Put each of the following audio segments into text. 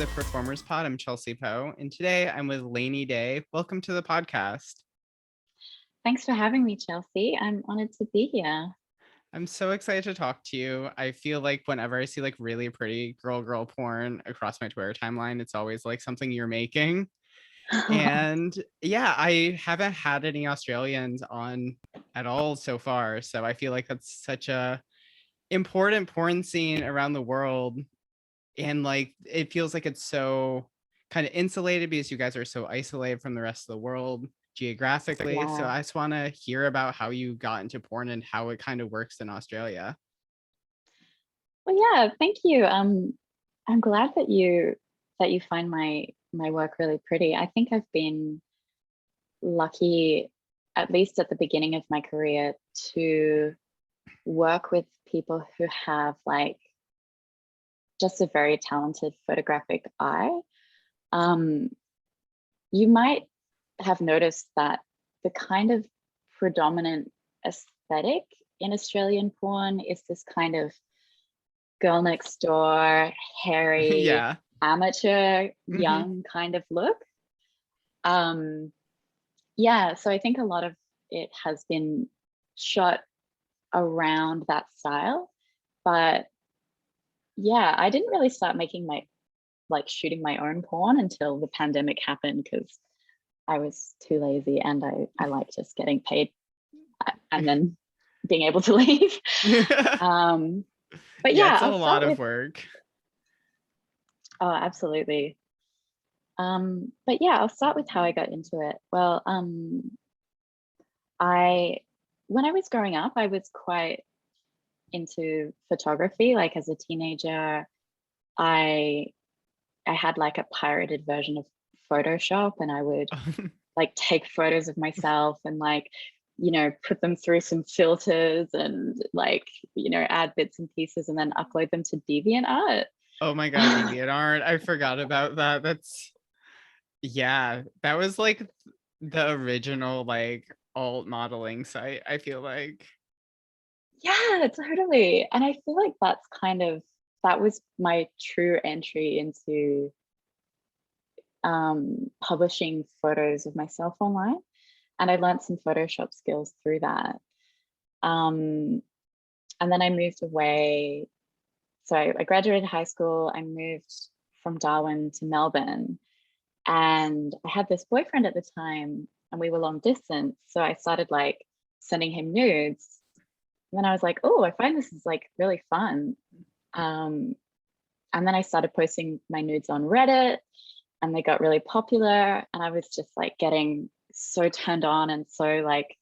the Performers Pod. I'm Chelsea Poe, and today I'm with Laney Day. Welcome to the podcast. Thanks for having me, Chelsea. I'm honored to be here. I'm so excited to talk to you. I feel like whenever I see like really pretty girl porn across my Twitter timeline, it's always like something you're making. And yeah, I haven't had any Australians on at all so far. So I feel like that's such a important porn scene around the world. And like it feels like it's so kind of insulated because you guys are so isolated from the rest of the world geographically. So Yeah. I just want to hear about how you got into porn and how it kind of works in Australia. Well, yeah, thank you. I'm glad that you find my work really pretty. I think I've been lucky, at least at the beginning of my career, to work with people who have like just a very talented photographic eye. You might have noticed that the kind of predominant aesthetic in Australian porn is this kind of girl next door, hairy, Yeah. amateur, Hmm. young kind of look. Um, yeah, so I think a lot of it has been shot around that style. But yeah, I didn't really start making my shooting my own porn until the pandemic happened because I was too lazy and I like just getting paid and then being able to leave. Um, but Yeah, yeah, it's a I'll lot start of with, work. oh, absolutely. But yeah, I'll start with how I got into it. Well, I when I was growing up, I was quite into photography. Like as a teenager, I I had like a pirated version of Photoshop, and I would like take photos of myself and like put them through some filters and like add bits and pieces and then upload them to DeviantArt. Oh my God, DeviantArt. I forgot about that. Yeah, that was like the original like alt modeling site, I feel like. Yeah, totally. And I feel like that was my true entry into publishing photos of myself online. And I learned some Photoshop skills through that. Um, and then I moved away. So I graduated high school. I moved from Darwin to Melbourne. And I had this boyfriend at the time, and we were long distance. So I started like sending him nudes. And then I was like, oh, I find this is like really fun. Um, and then I started posting my nudes on Reddit, and they got really popular. And I was just like getting so turned on and so like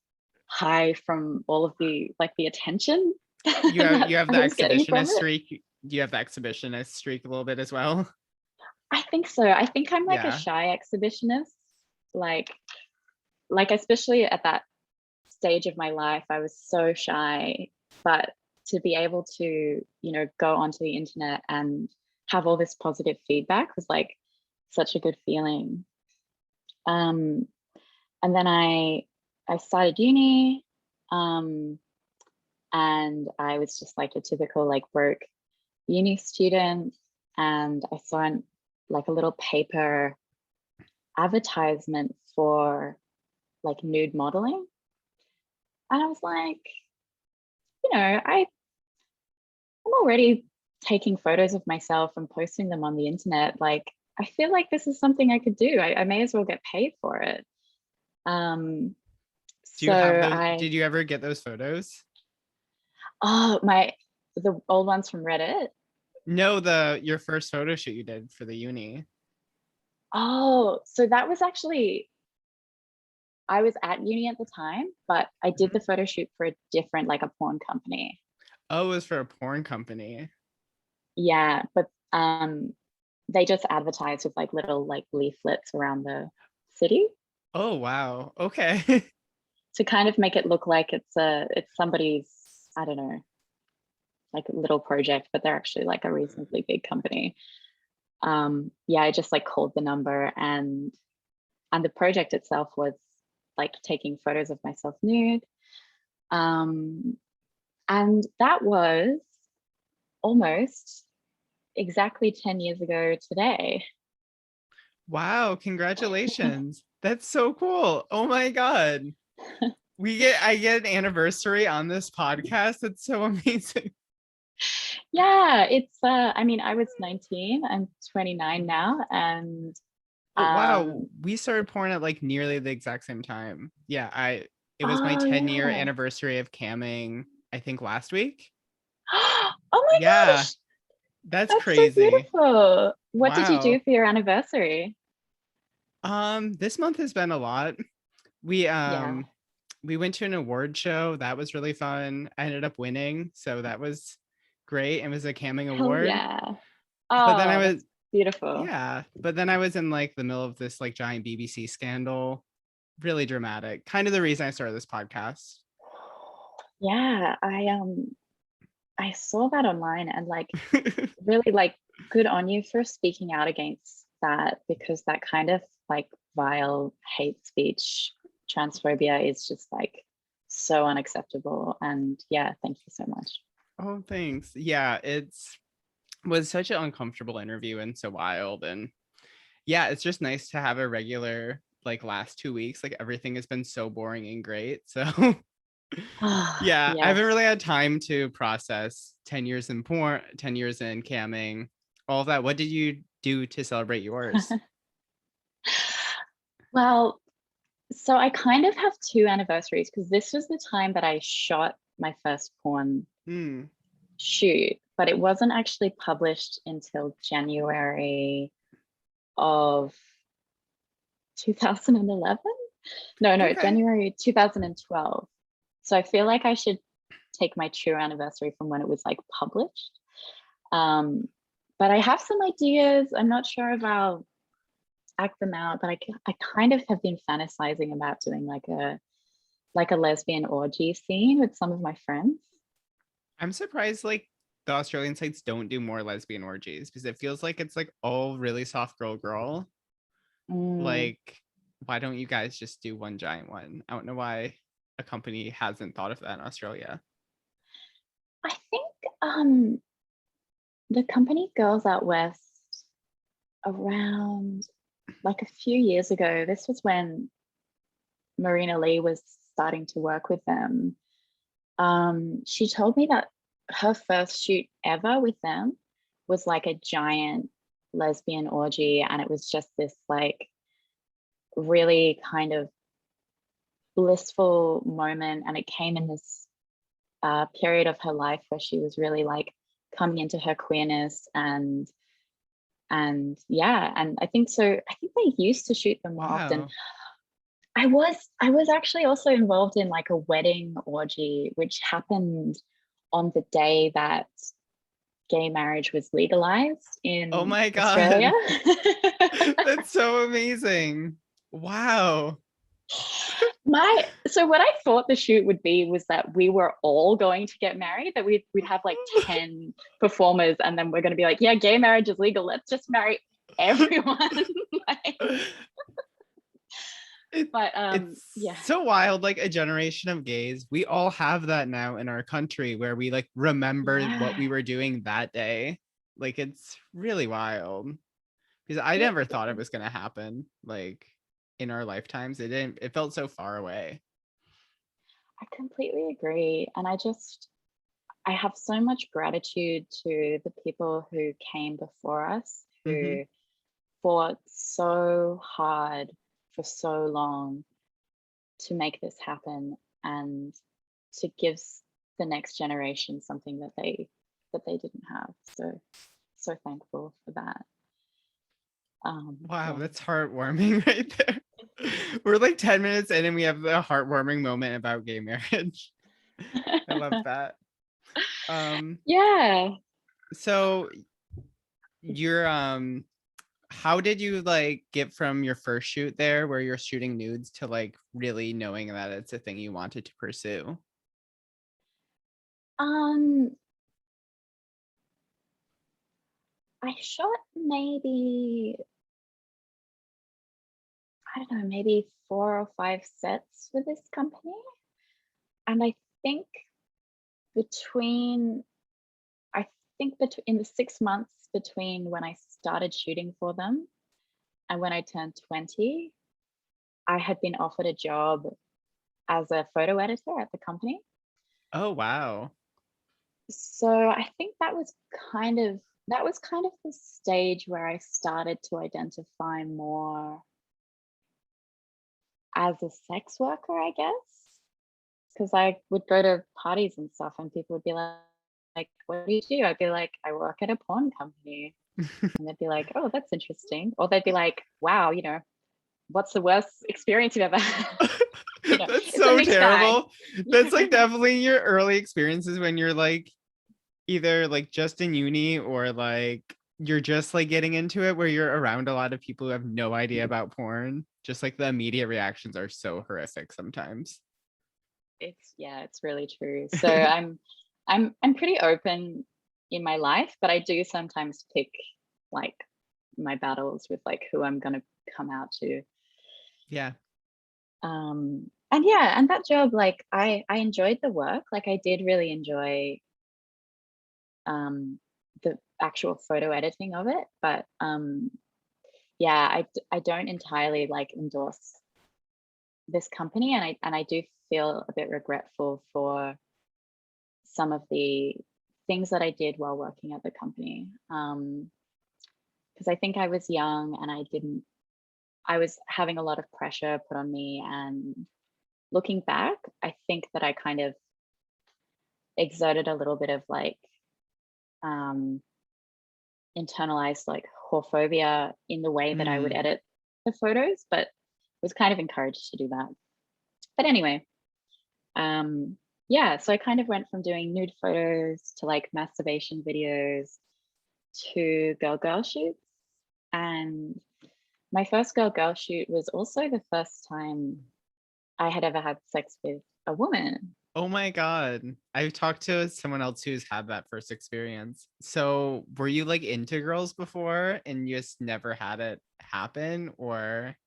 high from all of the attention You that have I the was getting from exhibitionist it. streak. Do you have the exhibitionist streak a little bit as well? I think so. I think I'm like a Yeah. shy exhibitionist. Like like especially at that stage of my life, I was so shy. But to be able to, go onto the internet and have all this positive feedback was like such a good feeling. Um, and then I started uni, um, and I was just like a typical like broke uni student, and I saw like a little paper advertisement for like nude modeling, and I was like, I'm already taking photos of myself and posting them on the internet. Like, I feel like this is something I could do. I may as well get paid for it. Um, Do you so have those? I, Did you ever get those photos? oh, the old ones from Reddit. No, the your first photo shoot you did for the uni. Oh, so that was actually, I was at uni at the time, but I did Mhm. the photo shoot for a different, like a porn company. Oh, it was for a porn company. Yeah, but they just advertise with like little like leaflets around the city Oh, wow. Okay. to kind of make it look like it's somebody's, I don't know, like a little project, but they're actually like a reasonably big company. Yeah, I just like called the number, and the project itself was like taking photos of myself nude. Um, and that was almost exactly 10 years ago today. Wow, congratulations. That's so cool. Oh my God. I get an anniversary on this podcast. That's so amazing. Yeah, it's I mean, I was 19, I'm 29 now, and Oh, wow. um We started porn at like nearly the exact same time. Yeah, it was my oh 10-year yeah. anniversary of camming, I think last week. Oh my Yeah, gosh, that's that's so crazy. beautiful. What did you do Wow. for your anniversary? This month has been a lot. We Yeah. um we went to an award show. That was really fun. I ended up winning, so that was great. It was a camming Hell award. yeah. But then I Oh, was that's beautiful. yeah, but then I was in like the middle of this like giant BBC scandal. Really dramatic. Kind of the reason I started this podcast. Yeah, I saw that online, and like really like good on you for speaking out against that, because that kind of like vile hate speech, transphobia is just like so unacceptable. And yeah, thank you so much. Oh, thanks. Yeah, it's was such an uncomfortable interview and so wild. And yeah, it's just nice to have a regular like last 2 weeks. Like everything has been so boring and great. So Ah, yeah, I haven't yes. really had time to process 10 years in porn, 10 years in camming, all of that. What did you do to celebrate yours? Well, so I kind of have two anniversaries, because this was the time that I shot my first porn Hmm. shoot, but it wasn't actually published until January of 2011. No, Okay. January 2012. So I feel like I should take my true anniversary from when it was like published. Um, but I have some ideas. I'm not sure if I'll act them out, but I kind of have been fantasizing about doing like a lesbian orgy scene with some of my friends. I'm surprised like the Australian sites don't do more lesbian orgies because it feels like it's like all really soft girl. Mm, Like, why don't you guys just do one giant one? I don't know why a company hasn't thought of that in Australia. I think the company Girls Out West, around like a few years ago, this was when Marina Lee was starting to work with them. She told me that her first shoot ever with them was like a giant lesbian orgy, and it was just this like really kind of blissful moment, and it came in this period of her life where she was really like coming into her queerness. And yeah, and I think so, I think they used to shoot them more often. Wow. I was actually also involved in like a wedding orgy, which happened on the day that gay marriage was legalized Oh in my Australia. God. That's so amazing. Wow. So what I thought the shoot would be was that we were all going to get married, that we'd have like 10 performers, and then we're going to be like, yeah, gay marriage is legal, let's just marry everyone. Like, It, but it's yeah. so wild. Like a generation of gays, we all have that now in our country where we like remember what we Yeah. were doing that day. Like it's really wild because I it, never thought it was going to happen like in our lifetimes. It felt so far away. I completely agree, and I have so much gratitude to the people who came before us, Hmm. who fought so hard for so long to make this happen, and to give the next generation something that they didn't have. So thankful for that. Wow, Yeah. that's heartwarming right there. We're like 10 minutes in and we have the heartwarming moment about gay marriage. I love that. Um, Yeah. so you're how did you like get from your first shoot there where you're shooting nudes to like really knowing that it's a thing you wanted to pursue? Um, I shot maybe, I don't know, maybe 4 or 5 sets with this company. And I think between, I think in the 6 months between when I started shooting for them and when I turned 20, I had been offered a job as a photo editor at the company. Oh, wow. So I think that was kind of the stage where I started to identify more as a sex worker, I guess. Because I would go to parties and stuff and people would be like, what do you do? I'd be like, I work at a porn company. And they'd be like, oh, that's interesting. Or they'd be like, wow, what's the worst experience you've ever had? That's It's a so mixed bag. terrible. That's like definitely your early experiences when you're like either like just in uni or like you're just like getting into it, where you're around a lot of people who have no idea about porn. Just like the immediate reactions are so horrific sometimes. It's really true. So I'm pretty open in my life, but I do sometimes pick like my battles with like who I'm gonna come out to. Yeah. And yeah, and that job, like I enjoyed the work. Like I did really enjoy um the actual photo editing of it, but yeah, I don't entirely like endorse this company, and I do feel a bit regretful for some of the things that I did while working at the company. Because I think I was young and I was having a lot of pressure put on me. And looking back, I think that I kind of exerted a little bit of like um, internalized like whorephobia in the way that I would Mm. edit the photos, but was kind of encouraged to do that. But anyway, yeah, so I kind of went from doing nude photos to like masturbation videos to girl shoots. And my first girl shoot was also the first time I had ever had sex with a woman. Oh my God. I've talked to someone else who's had that first experience. So were you like into girls before and you just never had it happen, or?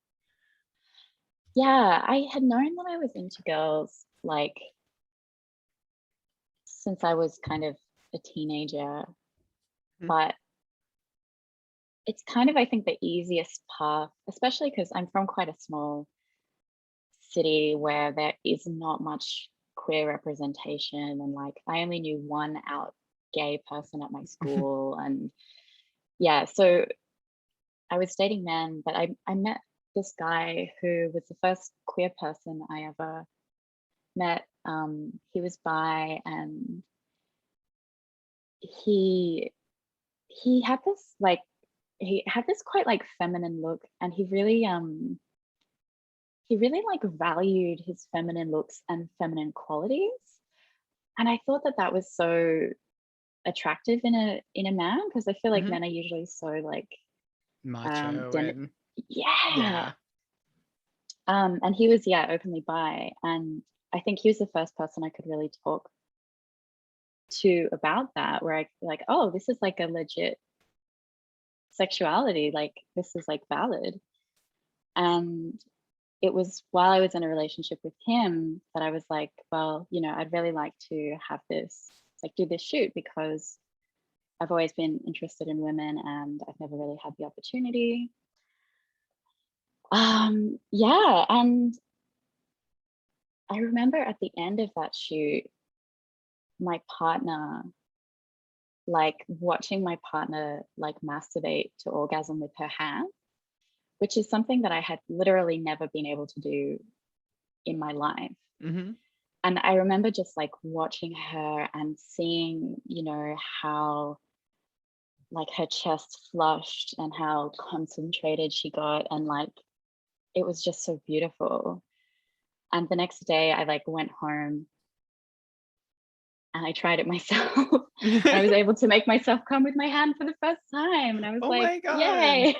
Yeah, I had known that I was into girls like since I was kind of a teenager, but it's kind of, I think, the easiest path, especially because I'm from quite a small city where there is not much queer representation. And like, I only knew one out gay person at my school. And yeah, so I was dating men, but I met this guy who was the first queer person I ever met. He was bi, and he he had this like he had this quite like feminine look, and he really like valued his feminine looks and feminine qualities. And I thought that that was so attractive in a man, because I feel like Mhm. men are usually so like Macho and yeah. yeah. And he was, yeah, openly bi, and I think he was the first person I could really talk to about that, where I like, oh, this is like a legit sexuality, like this is like valid. And it was while I was in a relationship with him that I was like, well, I'd really like to have this, like do this shoot, because I've always been interested in women and I've never really had the opportunity. Yeah, and I remember at the end of that shoot, my partner, like watching my partner like masturbate to orgasm with her hand, which is something that I had literally never been able to do in my life. Mhm. And I remember just like watching her and seeing, how like her chest flushed and how concentrated she got. And like, it was just so beautiful. And the next day I like went home and I tried it myself. And I was able to make myself come with my hand for the first time. And I was Oh like, my God. yay,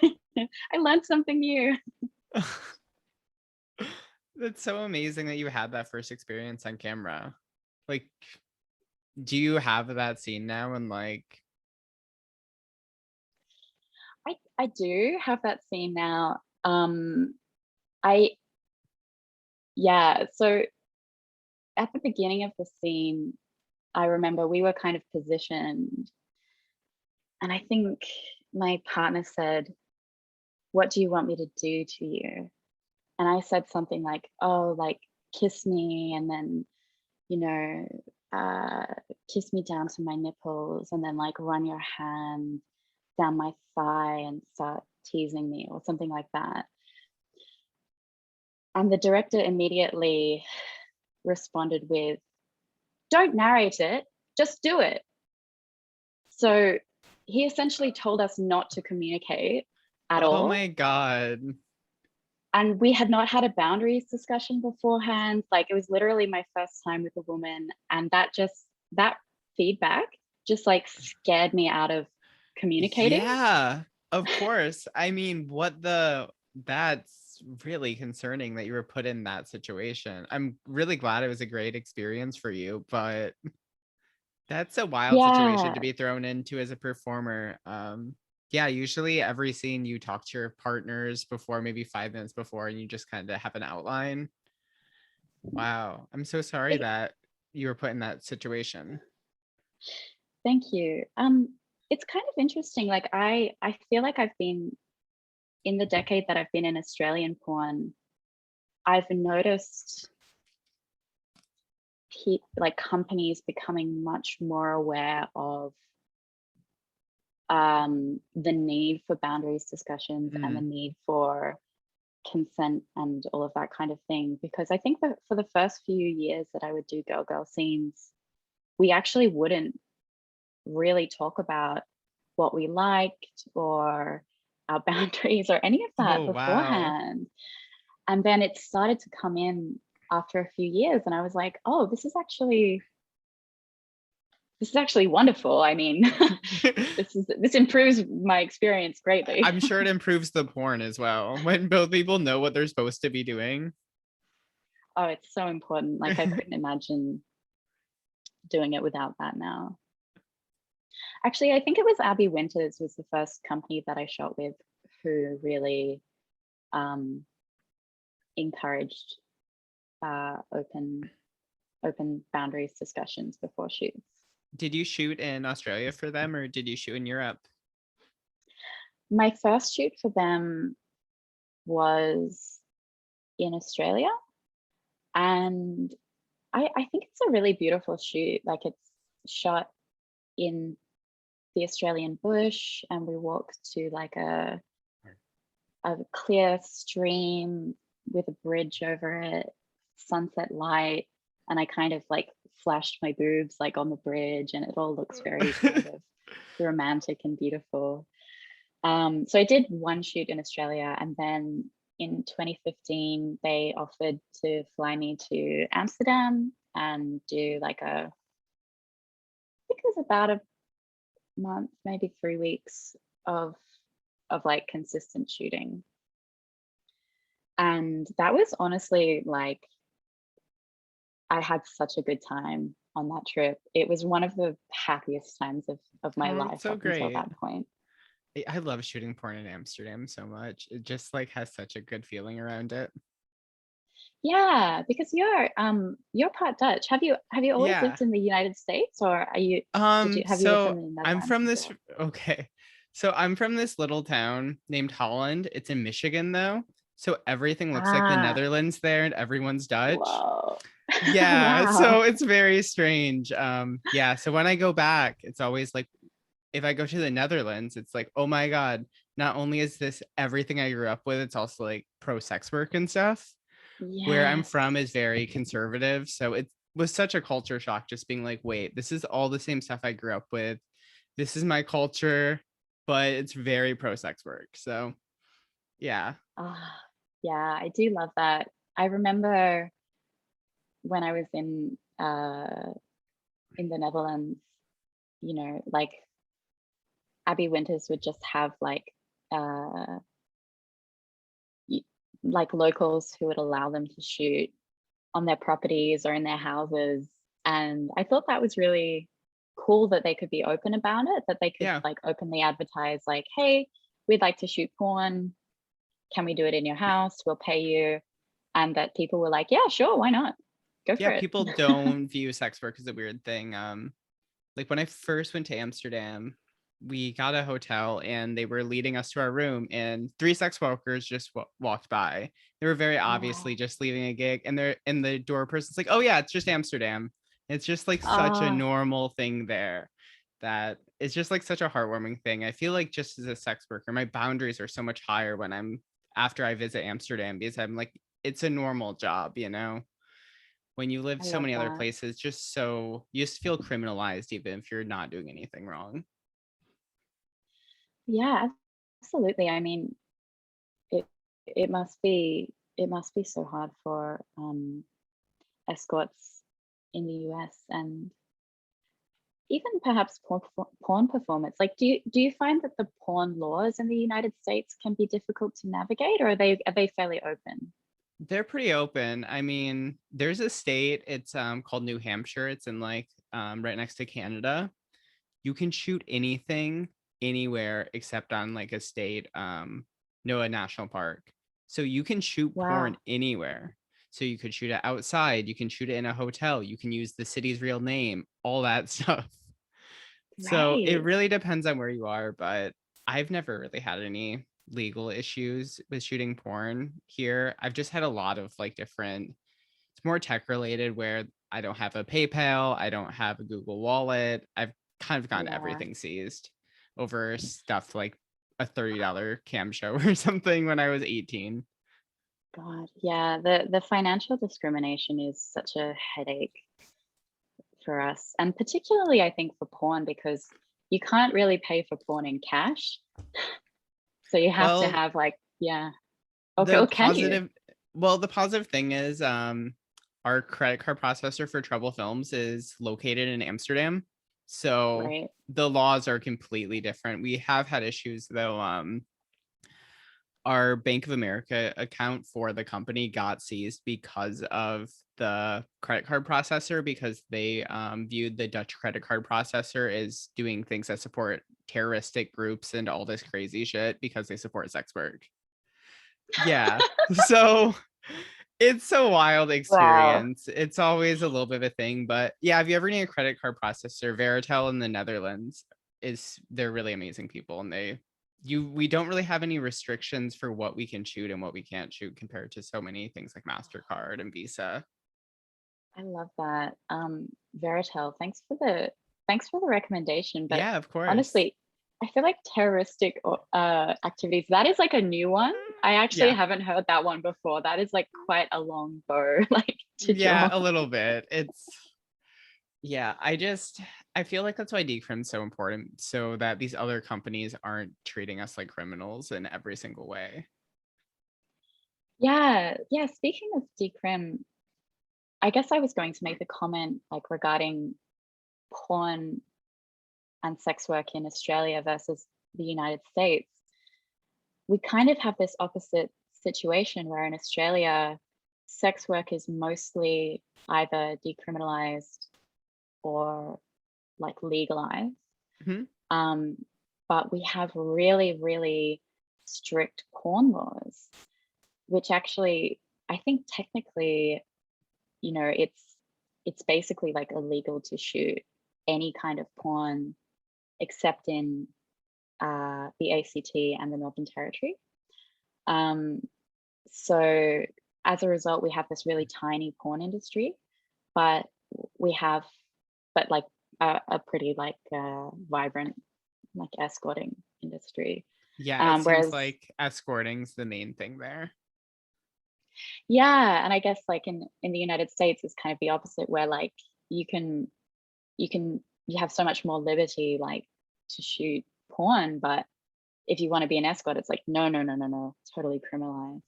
I learned something new. That's so amazing that you had that first experience on camera. Like, do you have that scene now and like I do have that scene now. I, yeah, so at the beginning of the scene, I remember we were kind of positioned And I think my partner said, "What do you want me to do to you?" And I said something like, "Oh, like kiss me, and then, you know, uh, kiss me down to my nipples, and then like run your hand down my thigh and start teasing me," or something like that. And the director immediately responded with, "Don't narrate it, just do it." So he essentially told us not to communicate at Oh all. my God. And we had not had a boundaries discussion beforehand. Like, it was literally my first time with a woman. And that feedback just like scared me out of communicating. Yeah, of course. I mean, that's really concerning that you were put in that situation. I'm really glad it was a great experience for you, but that's a wild situation Yeah. to be thrown into as a performer. Yeah, usually every scene you talk to your partners before, maybe 5 minutes before, and you just kind of have an outline. Wow. I'm so sorry It, that you were put in that situation. thank you. It's kind of interesting. Like, I feel like I've been in the decade that I've been in Australian porn, I've noticed like companies becoming much more aware of the need for boundaries discussions and the Mm. need for consent and all of that kind of thing. Because I think that for the first few years that I would do girl scenes, we actually wouldn't really talk about what we liked or our boundaries or any of that Oh, wow. beforehand. And then it started to come in after a few years, and I was like, oh, this is actually wonderful. I mean, this improves my experience greatly. I'm sure it improves the porn as well when both people know what they're supposed to be doing. Oh, it's so important. Like, I couldn't imagine doing it without that now. Actually, I think it was Abby Winters was the first company that I shot with who really um, encouraged open boundaries discussions before shoots. Did you shoot in Australia for them or did you shoot in Europe? My first shoot for them was in Australia, and I think it's a really beautiful shoot. Like, it's shot in the Australian bush, and we walked to like a clear stream with a bridge over it, sunset light, and I kind of like flashed my boobs like on the bridge, and it all looks very kind of romantic and beautiful. So I did one shoot in Australia, and then in 2015 they offered to fly me to Amsterdam and do like I think it was about a month, maybe 3 weeks of like consistent shooting. And that was honestly like, I had such a good time on that trip. It was one of the happiest times of my Oh, life it's so up until great. that point. I love shooting porn in Amsterdam so much. It just like has such a good feeling around it. Yeah, because you're part Dutch. Have you always Yeah. lived in the United States, or are you have you lived So in the I'm Netherlands from this before? okay. So I'm from this little town named Holland. It's in Michigan though. So everything looks like the Ah, Netherlands there and everyone's Dutch. whoa. Yeah, Wow. so it's very strange. Yeah, so when I go back, it's always like if I go to the Netherlands, it's like, oh my God, not only is this everything I grew up with, it's also like pro sex work and stuff. Where I'm Yes. from is very conservative. So it was such a culture shock just being like, wait, this is all the same stuff I grew up with. This is my culture, but it's very pro sex work. So yeah. Ah, yeah, I do love that. I remember when I was in the Netherlands, like Abby Winters would just have uh like locals who would allow them to shoot on their properties or in their houses. And I thought that was really cool that they could be open about it, that they could Yeah. like openly advertise, like, hey, we'd like to shoot porn. Can we do it in your house? We'll pay you. And that people were like, yeah, sure, why not? Go Yeah. for it. People don't view sex work as a weird thing. Like when I first went to Amsterdam, we got a hotel and they were leading us to our room, and three sex workers just walked by. They were very Oh, wow. obviously just leaving a gig, and the door person's like, oh yeah, it's just Amsterdam. It's just like such a Oh, normal thing there, that it's just like such a heartwarming thing. I feel like just as a sex worker, my boundaries are so much higher when I'm after I visit Amsterdam, because I'm like, it's a normal job, you know? When you live I so love many other that. places, just so you just feel criminalized even if you're not doing anything wrong. Yeah, absolutely. I mean, it it must be so hard for escorts in the US and even perhaps porn performance. Like, do you find that the porn laws in the United States can be difficult to navigate, or are they fairly open? They're pretty open. I mean, there's a state, it's called New Hampshire. It's in like right next to Canada. You can shoot anything anywhere except on like a state no, a national park. So you can shoot porn Wow, anywhere. So you could shoot it outside, you can shoot it in a hotel, you can use the city's real name, all that stuff. So it right. really depends on where you are, but I've never really had any legal issues with shooting porn here. I've just had a lot of like different, it's more tech related where I don't have a PayPal, I don't have a Google Wallet. I've kind of gotten Yeah. everything seized over stuff like a $30 cam show or something when I was 18. God, yeah, the financial discrimination is such a headache for us, and particularly I think for porn because you can't really pay for porn in cash, so you have to Well, have like yeah. Okay, the or can you? positive the positive thing is our credit card processor for Trouble Films is located in Amsterdam. So Right. the laws are completely different. We have had issues though. Our Bank of America account for the company got seized because of the credit card processor, because they viewed the Dutch credit card processor as doing things that support terroristic groups and all this crazy shit because they support sex work. Yeah. So it's a wild Wow. experience. It's always a little bit of a thing, but yeah, if you ever need a credit card processor, Veritel in the Netherlands they're really amazing people, and we don't really have any restrictions for what we can shoot and what we can't shoot compared to so many things like MasterCard and Visa. I love that. Veritel, thanks for the recommendation. But Yeah, of course. honestly, I feel like terroristic activities, that is like a new one. I actually Yeah. haven't heard that one before. That is like quite a long bow, like to Yeah, draw. a little bit. Yeah, I feel like that's why decrim's so important, so that these other companies aren't treating us like criminals in every single way. Yeah, yeah. Speaking of decrim, I guess I was going to make the comment like regarding porn and sex work in Australia versus the United States. We kind of have this opposite situation where in Australia, sex work is mostly either decriminalized or like legalized. Mhm. Um, but we have really, really strict porn laws, which actually, I think technically, you know, it's basically like illegal to shoot any kind of porn except in the ACT and the Northern Territory. Um, so as a result, we have this really tiny porn industry, but we have, but like a pretty like vibrant like escorting industry. Yeah, it seems Whereas, like escorting's the main thing there. yeah, and I guess like in the United States, it's kind of the opposite, where like you can you have so much more liberty like to shoot porn, but if you want to be an escort, it's like no, no, no, no, no, totally criminalized.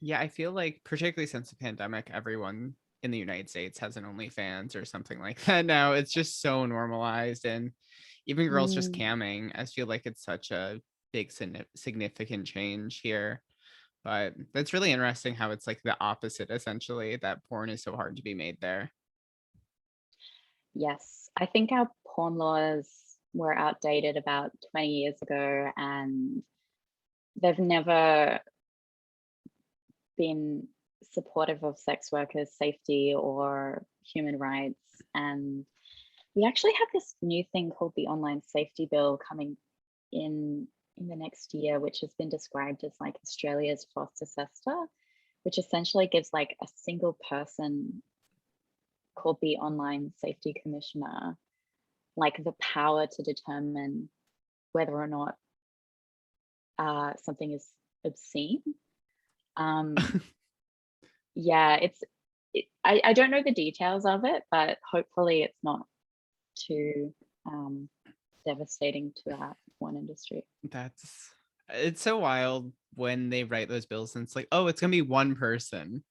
Yeah, I feel like particularly since the pandemic, everyone in the United States has an OnlyFans or something like that now. It's just so normalized, and even girls just Mm, camming. I feel like it's such a big significant change here. But that's really interesting how it's like the opposite essentially, that porn is so hard to be made there. yes, I think our porn laws were outdated about 20 years ago, and they've never been supportive of sex workers' safety or human rights. And we actually have this new thing called the online safety bill coming in the next year, which has been described as like Australia's foster sister, which essentially gives like a single person called the online safety commissioner like the power to determine whether or not something is obscene. Um, yeah, I don't know the details of it, but hopefully it's not too devastating to our porn industry. It's so wild when they write those bills and it's like, oh, it's gonna be one person.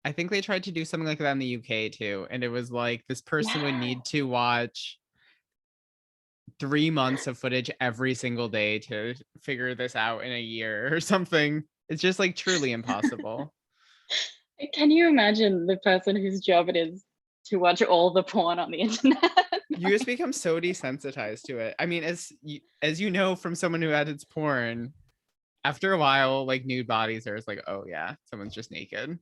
I think they tried to do something like that in the UK too, and it was like this person would Yeah, need to watch 3 months of footage every single day to figure this out in a year or something. It's just like truly impossible. can you imagine the person whose job it is to watch all the porn on the internet? You just become so desensitized to it. I mean, as you know from someone who edits porn, after a while, like nude bodies are just like, oh yeah, someone's just naked.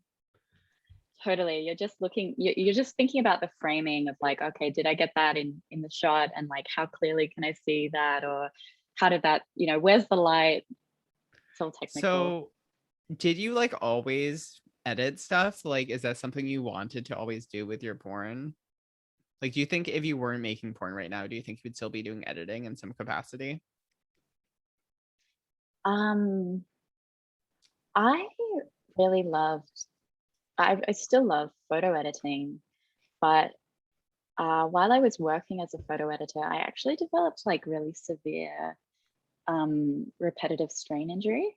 Totally. You're just looking, you're just thinking about the framing of like, okay, did I get that in the shot? And like, how clearly can I see that? Or how did that, where's the light? It's all technical. So, did you like always edit stuff? Like, is that something you wanted to always do with your porn? Like, do you think if you weren't making porn right now, do you think you would still be doing editing in some capacity? Um, I really loved, I still love photo editing, but while I was working as a photo editor, I actually developed like really severe repetitive strain injury.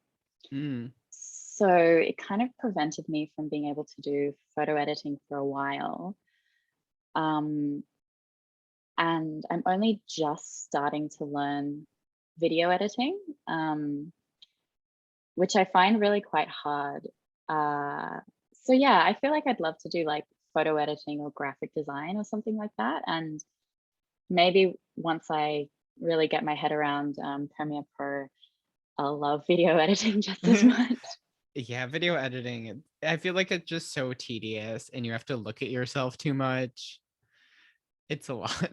Mm. So it kind of prevented me from being able to do photo editing for a while. Um, and I'm only just starting to learn video editing, which I find really quite hard. Uh, so yeah, I feel like I'd love to do like photo editing or graphic design or something like that. And maybe once I really get my head around Premiere Pro, I'll love video editing just as much. Yeah, video editing. I feel like it's just so tedious and you have to look at yourself too much. It's a lot.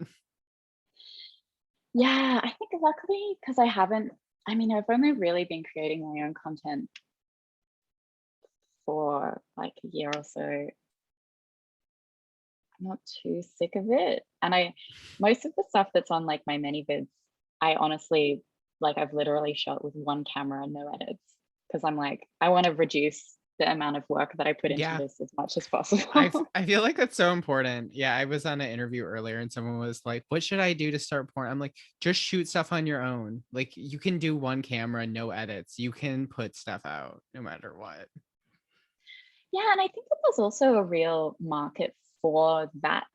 Yeah, I think luckily because I mean, I've only really been creating my own content for like a year or so. I'm not too sick of it. And most of the stuff that's on like my many vids, I honestly, like I've literally shot with one camera, no edits, because I'm like, I want to reduce the amount of work that I put into Yeah. this as much as possible. I feel like that's so important. Yeah, I was on an interview earlier and someone was like, "What should I do to start porn?" I'm like, "Just shoot stuff on your own. Like you can do one camera, no edits. You can put stuff out no matter what." Yeah, and I think that there's also a real market for that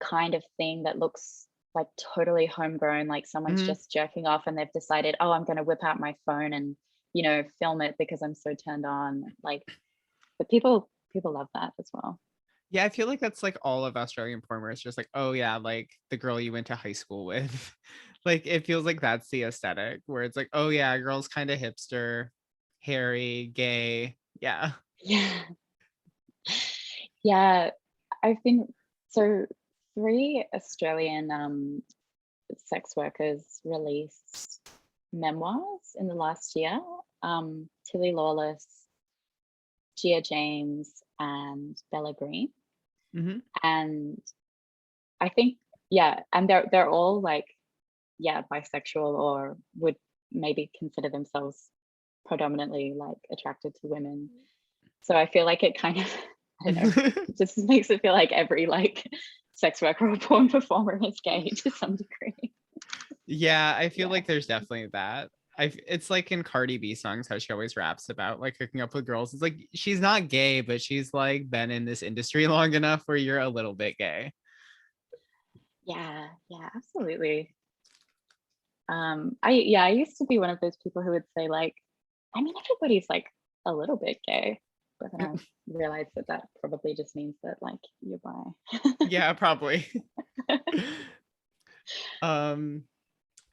kind of thing that looks like totally homegrown, like someone's Mhm. just jerking off and they've decided, oh, I'm going to whip out my phone and, film it because I'm so turned on. Like, but people love that as well. Yeah, I feel like that's like all of Australian porn where it's just like, "Oh yeah, like the girl you went to high school with." Like it feels like that's the aesthetic where it's like, "Oh yeah, girl's kind of hipster, hairy, gay." Yeah. Yeah. Yeah. I've been so three Australian sex workers released memoirs in the last year. Tilly Lawless, Gia James, and Bella Green. Mhm. And I think, yeah, and they're all like, yeah, bisexual or would maybe consider themselves predominantly like attracted to women. So I feel like it kind of, I don't know, it just makes it feel like every like sex worker or porn performer is gay to some degree. Yeah, I feel Yeah. like there's definitely that. It's like in Cardi B songs how she always raps about like hooking up with girls. It's like she's not gay, but she's like been in this industry long enough where you're a little bit gay. Yeah, yeah, absolutely. I used to be one of those people who would say like, I mean, everybody's like a little bit gay, but then I realized that that probably just means that like you're bi. Yeah, probably. Um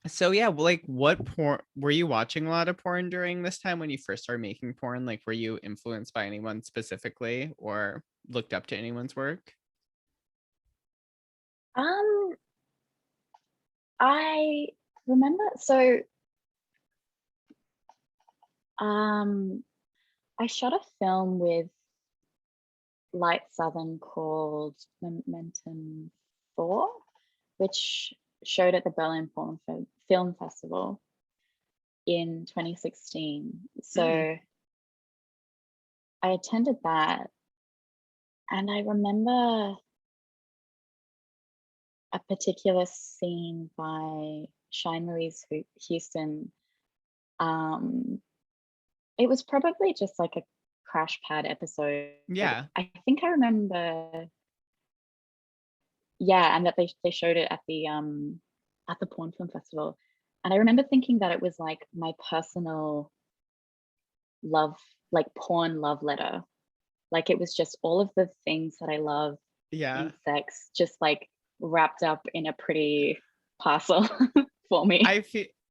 so yeah, well, like what porn were you watching a lot of porn during this time when you first started making porn? Like were you influenced by anyone specifically or looked up to anyone's work? Um, I remember, so um, I shot a film with Light Southern called Momentum 4, which showed at the Berlin Film Festival in 2016. So I attended that, and I remember a particular scene by Shine Louise Houston. It was probably just like a crash pad episode. Yeah. I think I remember, yeah, and that they showed it at the porn film festival. And I remember thinking that it was like my personal love, like porn love letter. Like it was just all of the things that I love Yeah. in sex, just like wrapped up in a pretty parcel for me.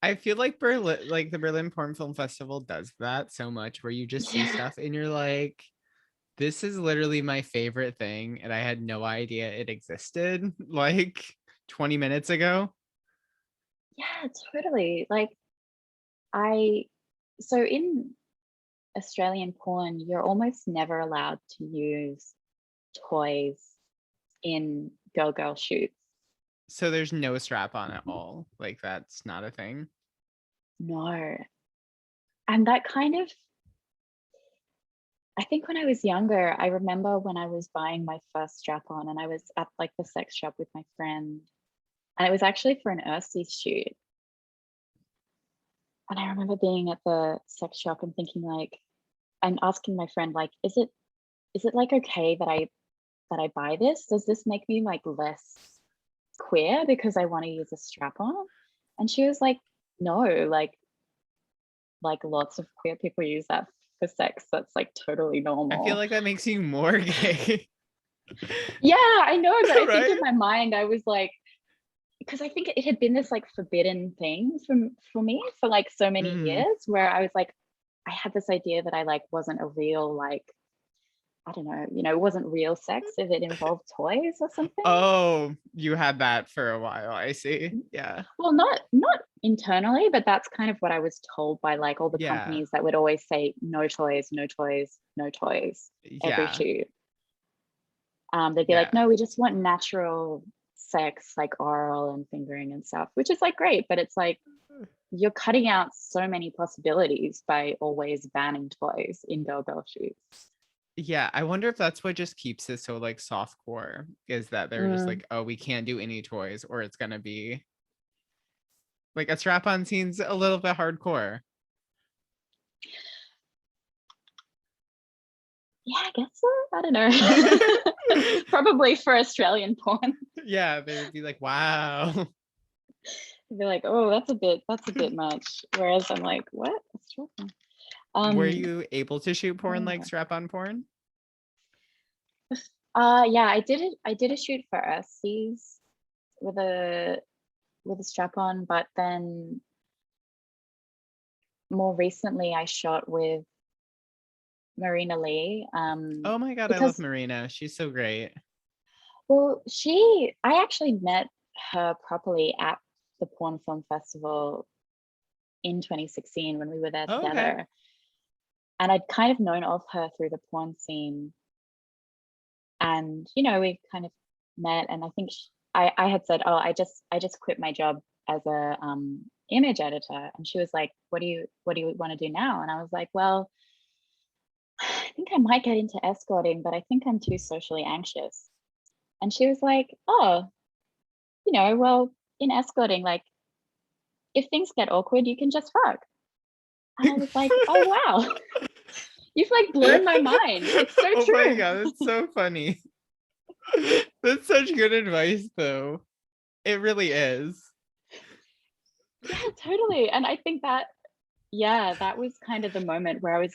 I feel like Berlin, like the Berlin Porn Film Festival does that so much, where you just see Yeah. stuff and you're like, this is literally my favorite thing, and I had no idea it existed like 20 minutes ago. Yeah, totally. Like I, so in Australian porn, you're almost never allowed to use toys in girl shoots. So there's no strap on at all. Like that's not a thing. No. And that kind of, I think when I was younger, I remember when I was buying my first strap on and I was at like the sex shop with my friend, and it was actually for an Earthy shoot. And I remember being at the sex shop and thinking like, and asking my friend, like, is it like okay that I buy this? Does this make me like less queer because I want to use a strap on? And she was like, no, like lots of queer people use that for sex. That's like totally I feel normal. like that makes you more gay. Yeah, I know, but I think in Right? my mind I was like, because I think it had been this like forbidden thing for me for like so many Mm. years, where I was like, I had this idea that I like wasn't a real like, I don't know, it wasn't real sex if it involved toys or something. Oh, you had that for a while. I see. Yeah. Well, not internally, but that's kind of what I was told by like all the Yeah. companies that would always say no toys, no toys, no toys every Yeah. shoot. They'd be like, Yeah. no, we just want natural sex, like oral and fingering and stuff, which is like great, but it's like you're cutting out so many possibilities by always banning toys in girl shoots. Yeah. I wonder if that's what just keeps it so like softcore, is that they're just Mm, like, oh, we can't do any toys, or it's gonna be like a strap-on scene's a little bit hardcore. yeah, I guess so. I don't know. Probably for Australian porn. Yeah, they would be like, wow. They'd be like, oh, that's a bit much. Whereas I'm like, what? What's wrong? Were Um, you able to shoot porn like yeah. strap-on porn? Yeah, I did it. I did a shoot for Earthies with a strap on, but then more recently I shot with Marina Lee. Oh my God, I love Because Marina. She's so great. well, I actually met her properly at the Porn Film Festival in 2016 when we were there Oh, okay. together. And I'd kind of known of her through the porn scene. And, we kind of met, and I think I had said, oh, I just quit my job as a image editor. And she was like, what do you want to do now? And I was like, well, I think I might get into escorting, but I think I'm too socially anxious. And she was like, oh, well, in escorting, like if things get awkward, you can just fuck. And I was like, oh wow, you've like blown my mind. It's so Oh my true. God, that's so funny. That's such good advice, though. It really is. Yeah, totally. And I think that, yeah, that was kind of the moment where I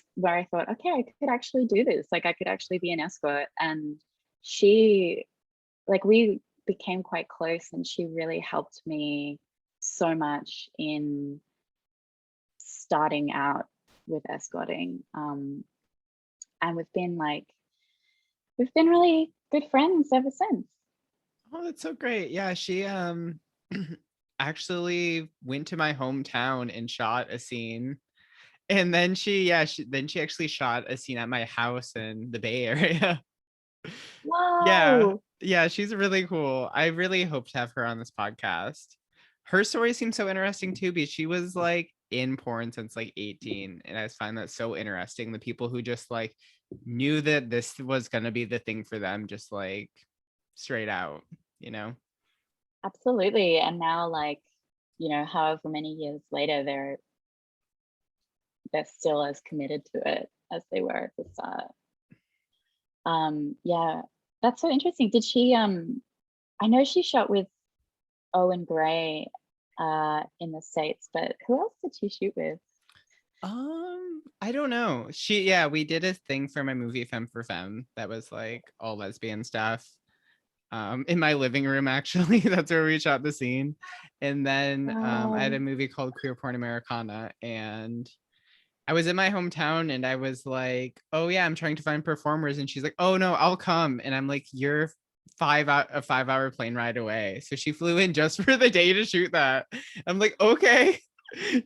thought, okay, I could actually do this. Like I could actually be an escort. And she, like we became quite close, and she really helped me so much in starting out with escorting. And we've been really good friends ever since. Oh, that's so great. Yeah, she actually went to my hometown and shot a scene. And then she actually shot a scene at my house in the Bay Area. Yeah. Whoa. Yeah, she's really cool. I really hope to have her on this podcast. Her story seems so interesting too, because she was like in porn since like 18. And I just find that so interesting. The people who just like knew that this was gonna be the thing for them, just like straight out, you know? Absolutely. And now, like, you know, however many years later, they're still as committed to it as they were at the start. Yeah, that's so interesting. Did she I know she shot with Owen Gray in the States, but who else did she shoot with? I don't know. Yeah, we did a thing for my movie Femme for Femme that was like all lesbian stuff. In my living room, actually. That's where we shot the scene. And then I had a Oh, movie called Queer Porn Americana, and I was in my hometown and I was like, oh yeah, I'm trying to find performers. And she's like, oh no, I'll come. And I'm like, you're a 5 hour plane ride away. So she flew in just for the day to shoot that. I'm like, okay,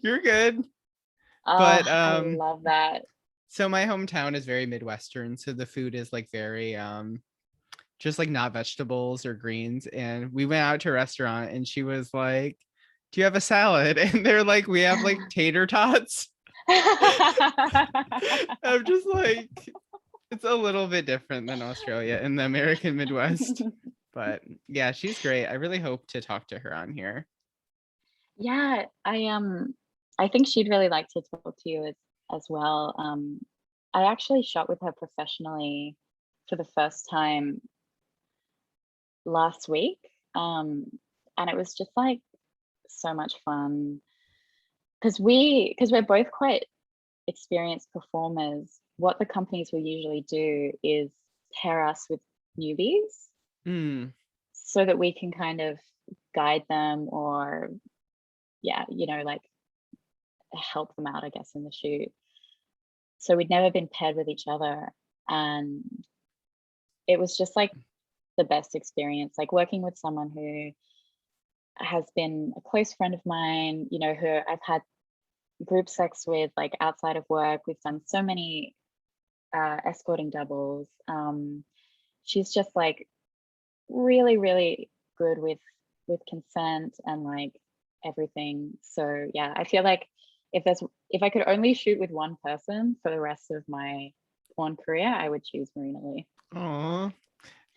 you're good. But I love that. so my hometown is very Midwestern. So the food is like very just like not vegetables or greens. And we went out to a restaurant and she was like, do you have a salad? And they're like, we have like tater tots. I'm just like, it's a little bit different than Australia in the American Midwest. But yeah, she's great. I really hope to talk to her on here. Yeah, I think she'd really like to talk to you as well. I actually shot with her professionally for the first time last week. And it was just like so much fun because we're both quite experienced performers. What the companies will usually do is pair us with newbies Mm, so that we can kind of guide them or yeah, you know, like help them out, I guess, in the shoot. So we'd never been paired with each other. And it was just like the best experience, like working with someone who has been a close friend of mine, you know, who I've had group sex with, like outside of work. We've done so many escorting doubles. She's just like really, really good with consent and like everything. So yeah, I feel like if I could only shoot with one person for the rest of my porn career, I would choose Marina Lee. aw.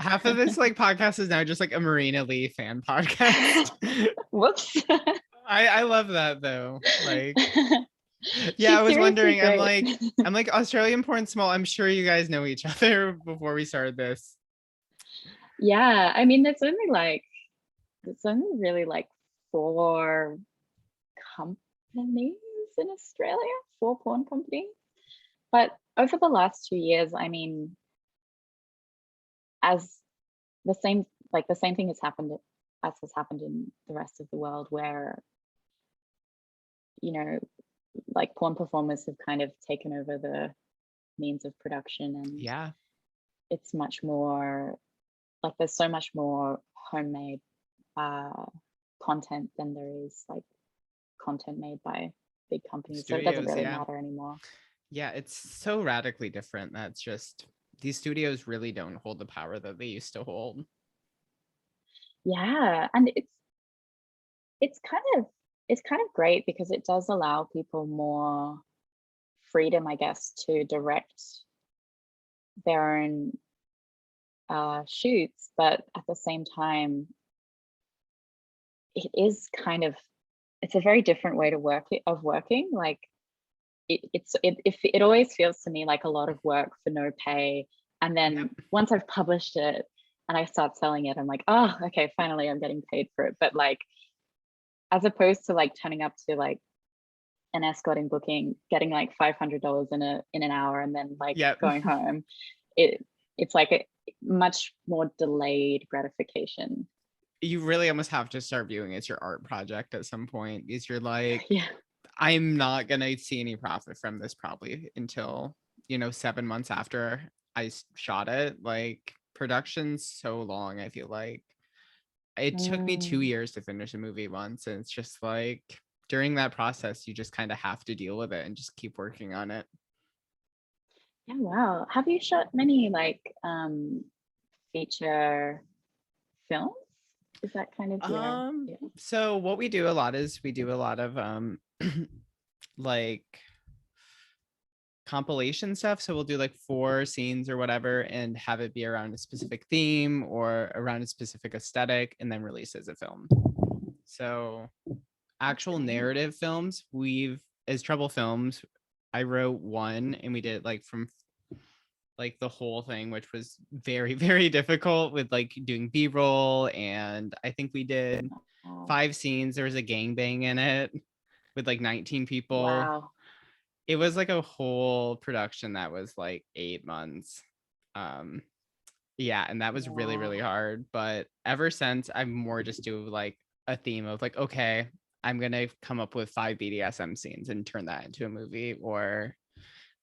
Half of this like podcast is now just like a Marina Lee fan podcast. Whoops. I love that though. Like, yeah, I She's was seriously wondering, great. I'm like Australian porn small. I'm sure you guys know each other before we started this. Yeah, I mean, there's only really like four companies in Australia, four porn companies. But over the last 2 years, I mean, as the same the same thing has happened in the rest of the world where, you know, like porn performers have kind of taken over the means of production and Yeah. it's much more like there's so much more homemade uh content than there is like content made by big companies. So it doesn't Studios, really yeah. matter anymore. Yeah, it's so radically different. That's just these studios really don't hold the power that they used to hold. Yeah. And it's kind of it's kind of great because it does allow people more freedom, I guess, to direct their own shoots, but at the same time, it is kind of it's a very different way to working. Like it always feels to me like a lot of work for no pay. And Yep. then once I've published it and I start selling it, I'm like, oh, okay, finally I'm getting paid for it. But like as opposed to like turning up to like an escorting booking, getting like $500 in an hour and then like Yep. going home, it's like a much more delayed gratification. You really almost have to start viewing it as your art project at some point because you're like, Yeah. I'm not gonna see any profit from this probably until 7 months after I shot it. Like production's so long, I feel like. it took me 2 Mm. years to finish a movie once, and it's just like during that process, you just kind of have to deal with it and just keep working on it. Yeah, wow. Have you shot many like feature films? Is that kind of your, yeah? So what we do a lot is we do a lot of like compilation stuff. So we'll do like 4 scenes or whatever and have it be around a specific theme or around a specific aesthetic and then release as a film. So That's actual great. narrative films, we've as Trouble Films, I wrote one and we did it like from like the whole thing, which was very, very difficult with like doing B-roll. And I think we did Oh, 5 scenes. There was a gangbang in it with like 19 people. wow. It was like a whole production that was like 8 months. Um, yeah, and that was really, Yeah. really hard. But ever since, I'm more just do like a theme of like, okay, I'm gonna come up with 5 BDSM scenes and turn that into a movie, or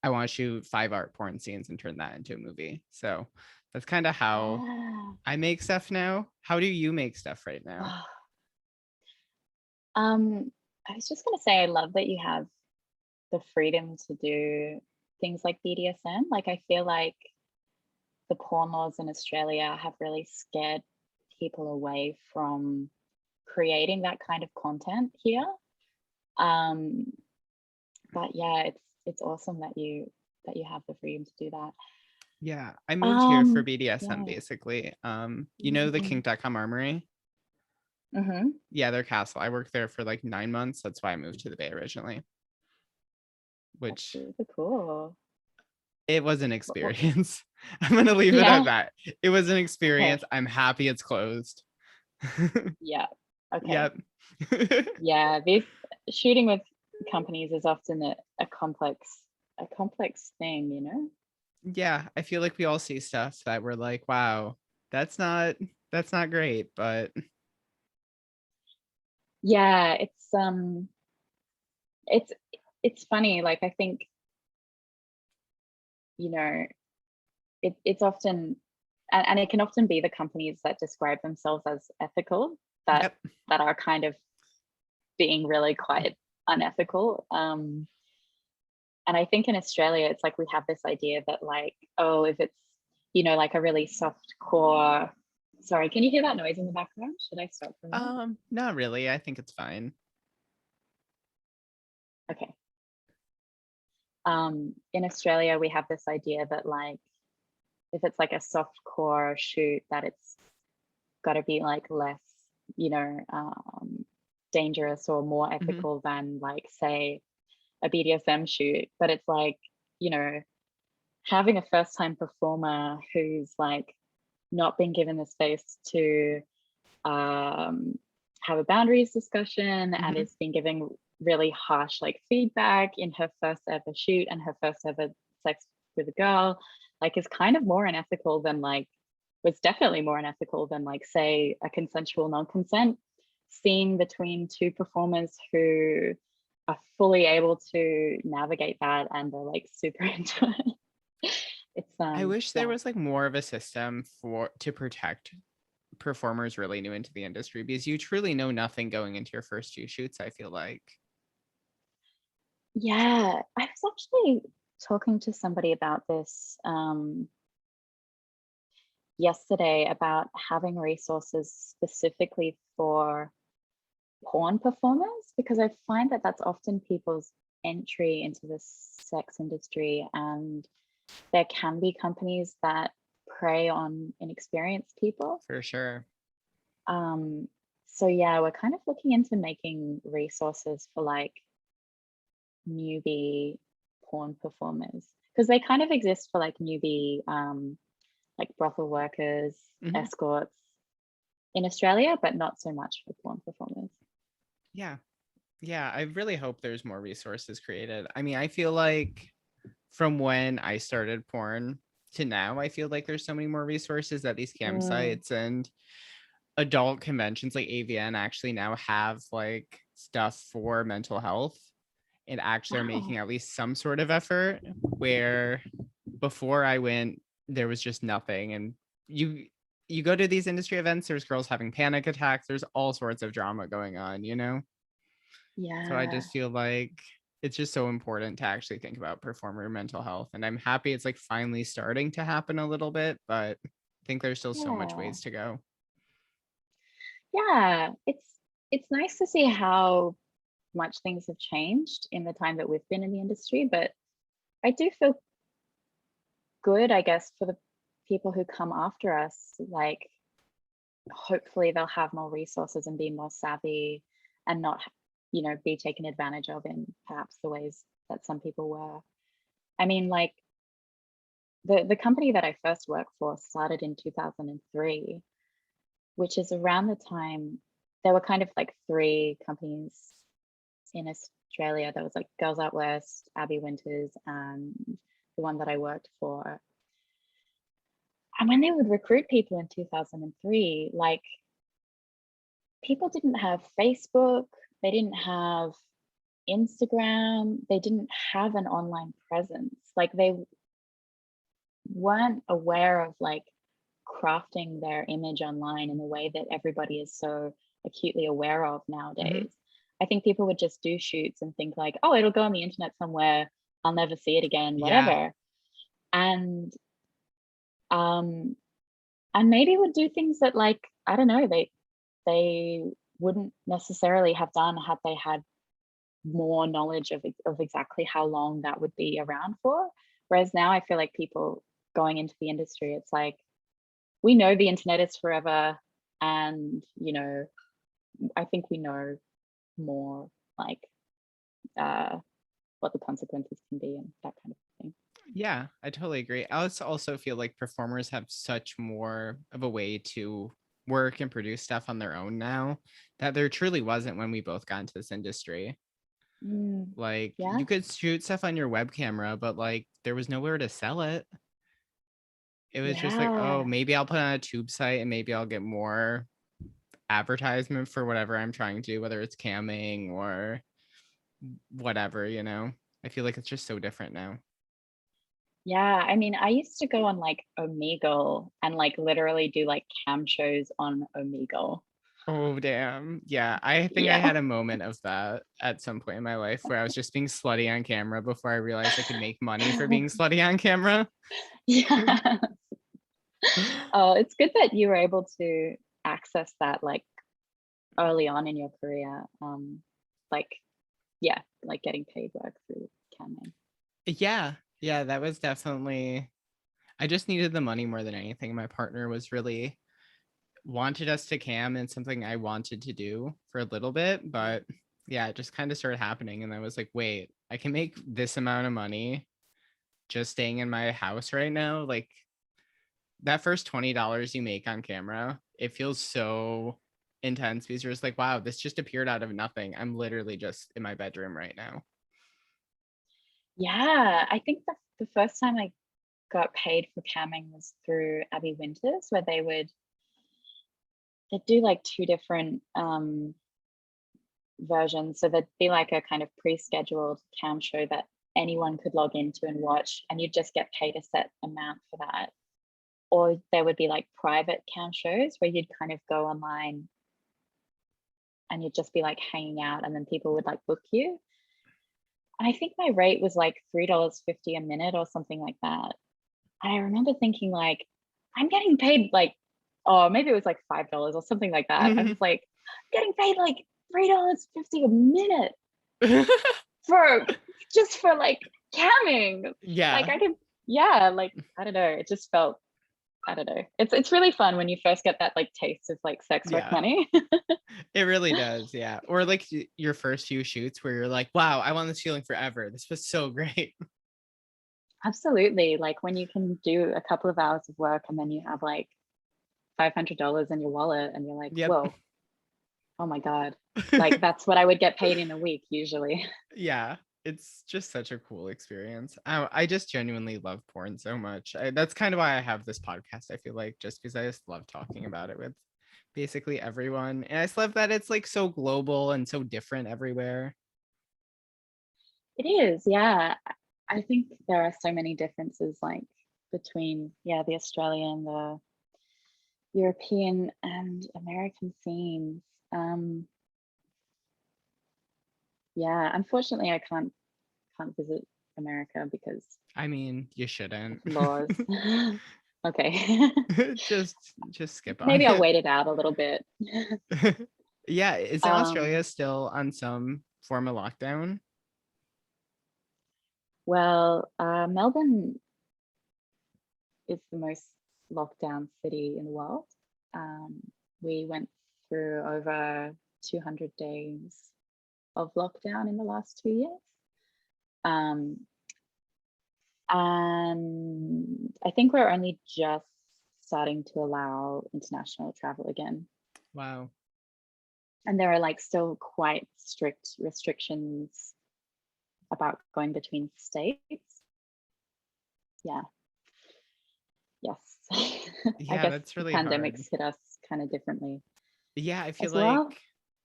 I want to shoot 5 art porn scenes and turn that into a movie. So that's kind of how Yeah. I make stuff now. How do you make stuff right now? Um, I was just gonna say, I love that you have the freedom to do things like BDSM. Like, I feel like the porn laws in Australia have really scared people away from creating that kind of content here. Um, but yeah, it's awesome that you have the freedom to do that. Yeah, I moved here for Um, BDSM yeah. basically. You know the Mm-hmm. kink.com armory? Mm-hmm. Yeah, their castle. I worked there for like 9 months. That's why I moved to the Bay originally, That's which super cool. it was an What, experience. I'm gonna leave it at yeah. that. It was an Okay. experience. I'm happy it's closed. Yeah. Okay. Yep. Yeah. This shooting with companies is often a complex thing, you know? Yeah, I feel like we all see stuff that we're like, wow, that's not that's not great, but Yeah, it's it's funny. Like, I think, you know, it's often, and it can often be the companies that describe themselves as ethical that yep. are kind of being really quite unethical. And I think in Australia, it's like we have this idea that, like, oh, if it's, like a really soft core. Sorry, can you hear that noise in the background? Should I stop for a minute? Not really. I think it's fine. Okay. In Australia, we have this idea that, like, if it's like a soft core shoot, that it's got to be like less, you know, dangerous or more Hmm. ethical than, like, say, a BDSM shoot. But it's like, you know, having a first time performer who's like not been given the space to um, have a boundaries discussion and Hmm. is been giving really harsh like feedback in her first ever shoot and her first ever sex with a girl, like, is kind of more unethical than, like, was definitely more unethical than, like, say, a consensual non-consent scene between two performers who are fully able to navigate that and are like super into it. It's I wish there yeah. was like more of a system for to protect performers really new into the industry because you truly know nothing going into your first few shoots, I feel like. Yeah, I was actually talking to somebody about this yesterday, about having resources specifically for porn performers, because I find that that's often people's entry into the sex industry, and there can be companies that prey on inexperienced people. For sure. Um, so yeah, we're kind of looking into making resources for like newbie porn performers, because they kind of exist for like newbie like brothel workers, Hmm. escorts in Australia, but not so much for porn performers. Yeah. Yeah, I really hope there's more resources created. I mean, I feel like from when I started porn to now, I feel like there's so many more resources at these Mm. campsites and adult conventions like AVN actually now have like stuff for mental health and actually are making Wow. at least some sort of effort where before I went, there was just nothing. And you you go to these industry events, there's girls having panic attacks, there's all sorts of drama going on, you know? So I Yeah. just feel like it's just so important to actually think about performer mental health. And I'm happy it's like finally starting to happen a little bit, but I think there's still so much Yeah. ways to go. Yeah. It's nice to see how much things have changed in the time that we've been in the industry, but I do feel good, I guess, for the people who come after us. Like, hopefully they'll have more resources and be more savvy and not, be taken advantage of in perhaps the ways that some people were. I mean, like, the company that I first worked for started in 2003, which is around the time there were kind of like three companies in Australia. There was like Girls Out West, Abby Winters, and the one that I worked for. And when they would recruit people in 2003, like, people didn't have Facebook, they didn't have Instagram, they didn't have an online presence. Like, they weren't aware of like crafting their image online in the way that everybody is so acutely aware of Mhm. nowadays. I think people would just do shoots and think like, oh, it'll go on the internet somewhere, I'll never see it again, Yeah. whatever. And um and maybe would do things that, like, I don't know, they wouldn't necessarily have done had they had more knowledge of exactly how long that would be around for. Whereas now I feel like people going into the industry, it's like, we know the internet is forever, and I think we know more, like, uh what the consequences can be and that kind of thing. Yeah, I totally agree. I also feel like performers have such more of a way to work and produce stuff on their own now that there truly wasn't when we both got into this industry. Mm, Like yeah, you could shoot stuff on your web camera, but like there was nowhere to sell it. It was just like, oh, yeah, maybe I'll put on a tube site and maybe I'll get more advertisement for whatever I'm trying to do, whether it's camming or whatever, you know? I feel like it's just so different now. yeah. I mean, I used to go on like Omegle and like literally do like cam shows on Omegle. Oh, damn. Yeah, I think I Yeah. had a moment of that at some point in my life where I was just being slutty on camera before I realized I could make money for being slutty on camera. Yeah. Oh, it's good that you were able to access that like early on in your career. Like, yeah, like getting paid work through camming. Yeah, yeah, that was definitely, I just needed the money more than anything. My partner was really wanted us to cam and something I wanted to do for a little bit, but yeah, it just kind of started happening. And I was like, wait, I can make this amount of money just staying in my house right now. Like that first $20 you make on camera, it feels so intense because you're just like, wow, this just appeared out of nothing. I'm literally just in my bedroom right now. Yeah, I think the first time I got paid for camming was through Abby Winters, where they'd do like two different versions. So there'd be like a kind of pre-scheduled cam show that anyone could log into and watch, and you'd just get paid a set amount for that. Or there would be like private cam shows where you'd kind of go online and you'd just be like hanging out, and then people would like book you. And I think my rate was like $3.50 a minute or something like that. And I remember thinking like, I'm getting paid like, oh, maybe it was like $5 or something like that. I was like, I'm getting paid like $3.50 a minute for just for like camming. Like, Yeah. I could, yeah, like, I don't know. It just felt, I don't know. It's really fun when you first get that like taste of like sex work Yeah. money. It really does. Yeah. Or like your first few shoots where you're like, wow, I want this feeling forever. This was so great. Absolutely. Like when you can do a couple of hours of work and then you have like $500 in your wallet and you're like, Yep. whoa, oh my God. Like that's what I would get paid in a week usually. Yeah. It's just such a cool experience. I just genuinely love porn so much. That's kind of why I have this podcast. I feel like just because I just love talking about it with basically everyone. And I just love that it's like so global and so different everywhere. It is, yeah. I think there are so many differences like between, yeah, the Australian, the European and American themes. Um, yeah, unfortunately, I can't visit America because I mean, you of shouldn't. laws. Okay. just skip on Maybe I'll it. wait it out a little bit. Yeah, isn't Um, Australia still on some form of lockdown? well, Melbourne is the most locked down city in the world. Um, we went through over 200 days of lockdown in the last 2 years. Um, and I think we're only just starting to allow international travel again. Wow. And there are like still quite strict restrictions about going between states. Yeah. Yes. I Yeah, guess that's the really hard. pandemics hit us kind of differently Yeah, I feel as like well.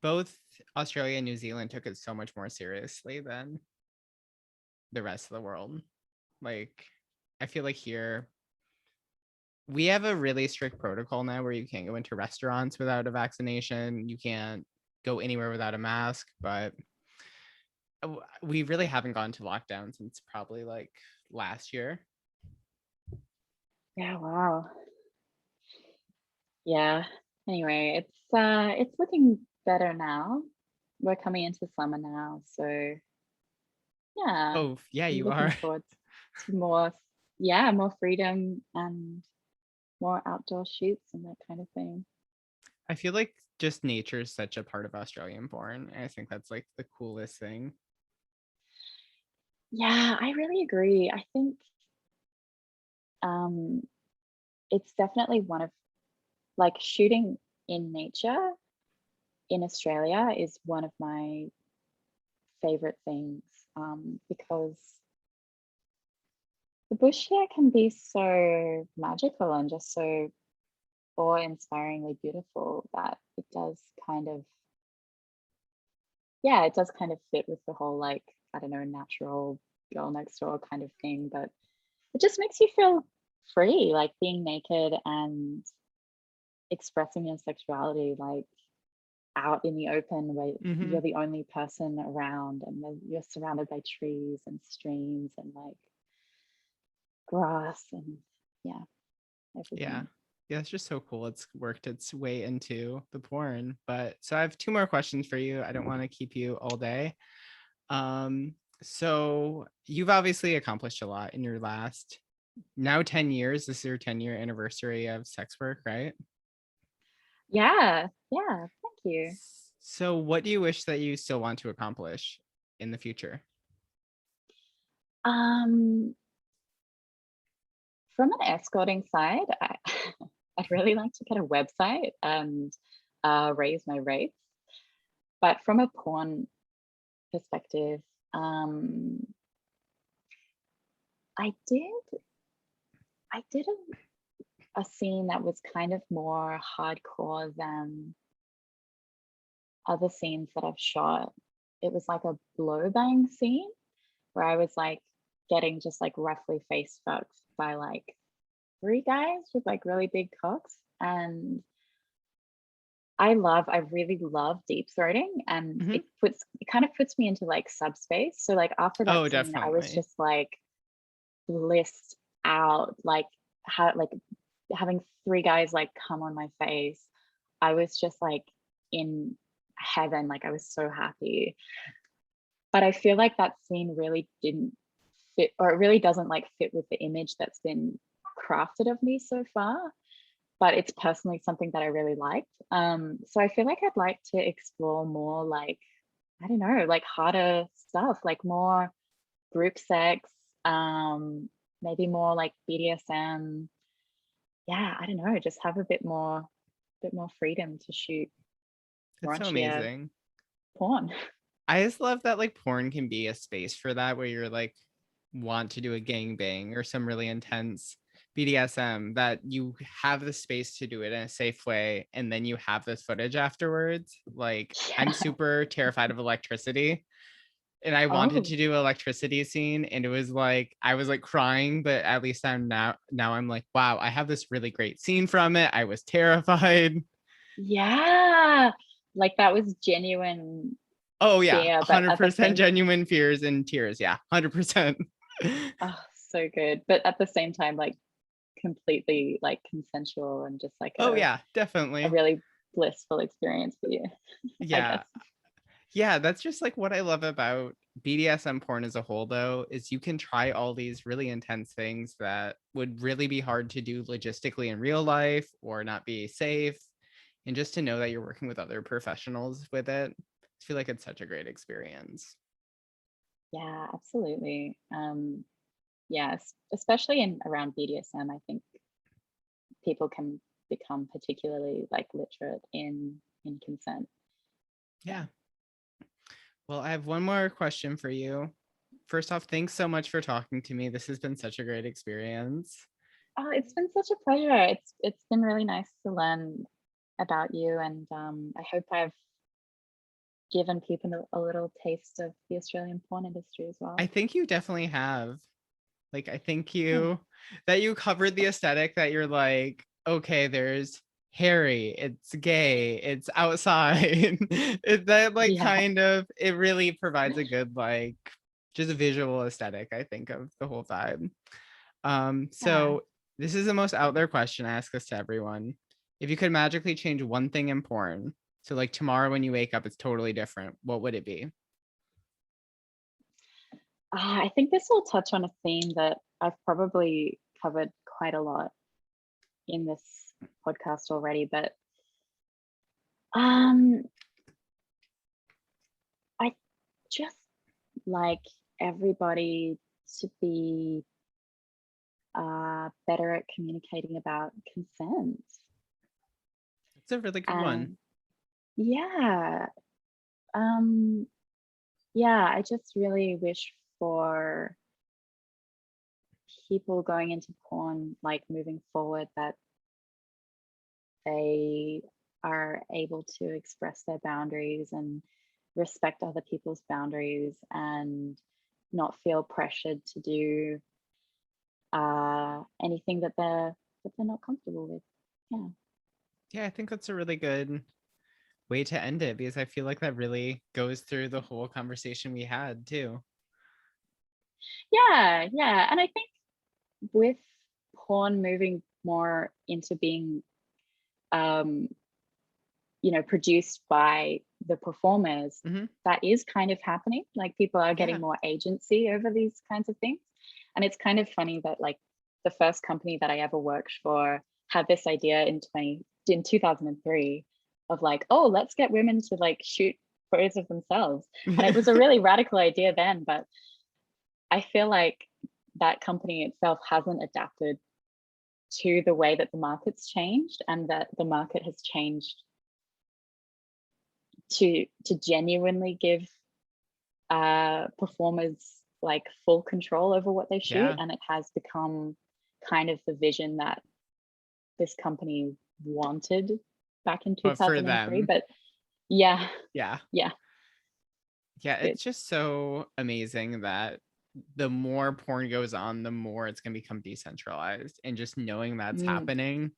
both Australia and New Zealand took it so much more seriously than the rest of the world. Like, I feel like here we have a really strict protocol now where you can't go into restaurants without a vaccination. You can't go anywhere without a mask, but we really haven't gone to lockdown since probably like last year. Yeah, wow. Yeah. Anyway, it's looking better now. We're coming into summer now, so yeah, Oh, yeah, I'm you looking are. forward to more, yeah, more freedom and more outdoor shoots and that kind of thing. I feel like just nature is such a part of Australian born. And I think that's like the coolest thing. Yeah, I really agree. I think um it's definitely one of like shooting in nature in Australia is one of my favorite things because the bush here can be so magical and just so awe-inspiringly beautiful that it does kind of, yeah, it does kind of fit with the whole like, I don't know, natural girl next door kind of thing. But it just makes you feel free, like being naked and expressing your sexuality, like out in the open where Hmm. you're the only person around and then you're surrounded by trees and streams and like grass and yeah, Yeah. everything. Yeah, it's just so cool. It's worked its way into the porn. But so I have two more questions for you. I don't want to keep you all day. Um, so you've obviously accomplished a lot in your last now 10 years. This is your 10-year anniversary of sex work, right? Yeah, yeah, thank you. So what do you wish that you still want to accomplish in the future? Um, from an escorting side, I'd really like to get a website and raise my rates. But from a porn perspective, um, I did I did a scene that was kind of more hardcore than other scenes that I've shot. It was like a blow bang scene where I was like getting just like roughly face fucked by like three guys with like really big cocks. And I really love deep throating and Hmm. it kind of puts me into like subspace. So like after that Oh, scene, I was definitely. just like blissed out, like like having three guys like come on my face. I was just like in heaven, like I was so happy. But I feel like that scene really didn't fit, or it really doesn't like fit with the image that's been crafted of me so far. But it's personally something that I really liked. So I feel like I'd like to explore more like, I don't know, like harder stuff, like more group sex, maybe more like BDSM. Yeah, I don't know, just have a bit more freedom to shoot It's so raunchier amazing. porn. I just love that like porn can be a space for that where you're like want to do a gangbang or some really intense BDSM that you have the space to do it in a safe way and then you have this footage afterwards. Like I'm Yeah. super terrified of electricity and I wanted Oh, to do electricity scene, and it was like I was like crying, but at least I'm now I'm like, wow, I have this really great scene from it. I was terrified. yeah. Like that was genuine Oh yeah, fear, but at the 100% same, genuine fears and tears. Yeah, 100%. oh, so good. But at the same time, like completely like consensual and just like Oh a yeah, definitely. really blissful experience for you, I Yeah. guess. Yeah, that's just like what I love about BDSM porn as a whole, though, is you can try all these really intense things that would really be hard to do logistically in real life or not be safe. And just to know that you're working with other professionals with it, I feel like it's such a great experience. Yeah, absolutely. Yes, especially in around BDSM, I think people can become particularly like literate in consent. Yeah. Yeah. Well, I have one more question for you. First off, thanks so much for talking to me. This has been such a great experience. Oh, it's been such a pleasure. It's been really nice to learn about you, and I hope I've given people a little taste of the Australian porn industry as I well. think you definitely have. Like, I think Yeah. you covered the aesthetic that you're like, okay, there's hairy, it's gay, it's outside. That like Yeah. kind of it really provides a good like just a visual aesthetic, I think, of the whole vibe. Yeah. So this is the most out there question I ask this to everyone. If you could magically change one thing in porn, so like tomorrow when you wake up, it's totally different, what would it be? I think this will touch on a theme that I've probably covered quite a lot in this podcast already, but um, I just like everybody to be better at communicating about consent. It's a really good one. And yeah, um, yeah, I just really wish for people going into porn, like moving forward, that they are able to express their boundaries and respect other people's boundaries and not feel pressured to do anything that they're not comfortable with. Yeah. Yeah, I think that's a really good way to end it because I feel like that really goes through the whole conversation we had too. Yeah, yeah. And I think with porn moving more into being um, produced by the performers, Hmm. that is kind of happening. Like people are getting Yeah. more agency over these kinds of things. And it's kind of funny that like the first company that I ever worked for had this idea in 2003 of like, oh, let's get women to like shoot photos of themselves. And it was a really radical idea then, but I feel like that company itself hasn't adapted to the way that the market's changed, and that the market has changed to genuinely give performers like full control over what they shoot, Yeah. and it has become kind of the vision that this company wanted back in But for 2003. them, But yeah, yeah. yeah, Yeah, it, it's just so amazing that the more porn goes on, the more it's going to become decentralized. And just knowing that's mm, happening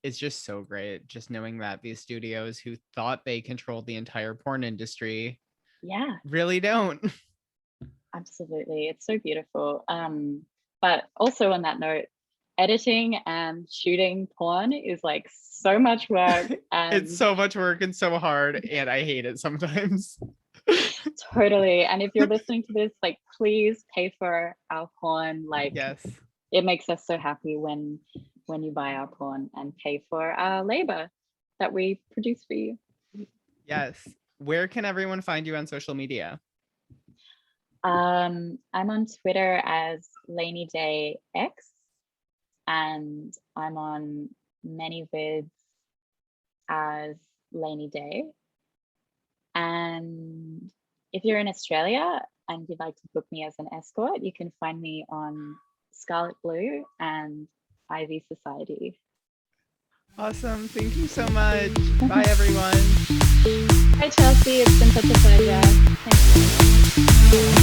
is just so great. Just knowing that these studios who thought they controlled the entire porn industry yeah, really don't. absolutely, it's so beautiful. But also on that note, editing and shooting porn is like so much work, It's and so much work and so hard, and I hate it sometimes. totally. And if you're listening to this, like please pay for our porn. Like Yes. it makes us so happy when you buy our porn and pay for our labor that we produce for you. Yes. Where can everyone find you on social media? I'm on Twitter as Laney Day X, and I'm on many vids as Laney Day. And if you're in Australia and you'd like to book me as an escort, you can find me on Scarlet Blue and Ivy Society. Awesome. Thank you so much. Bye, everyone. Hi, Chelsea. It's been such a pleasure. Thanks. Thank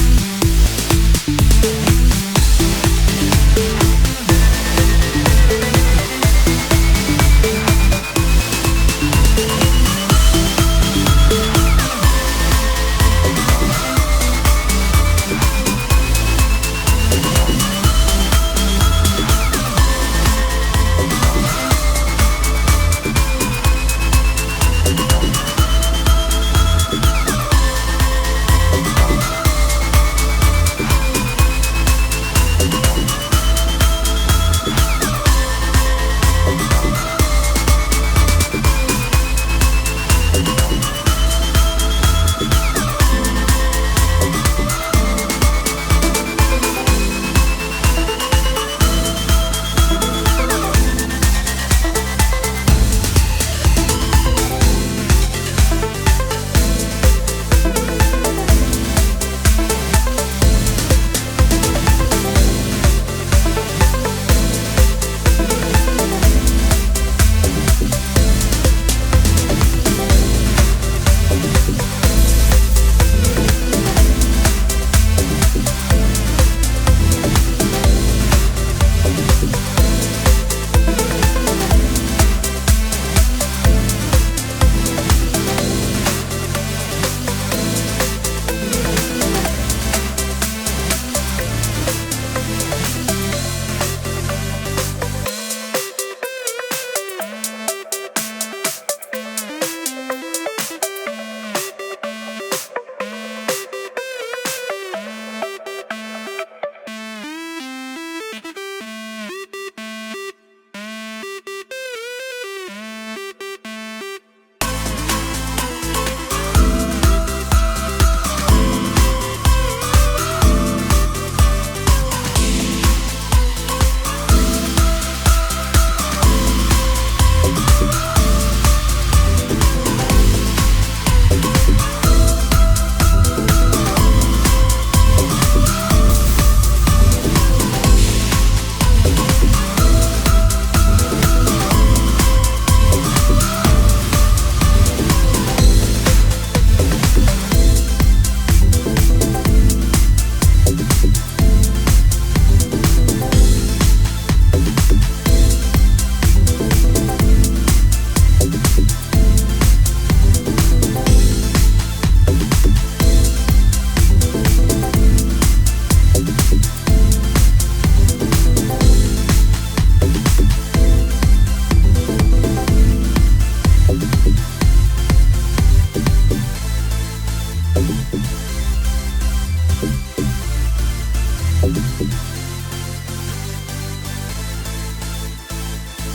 you.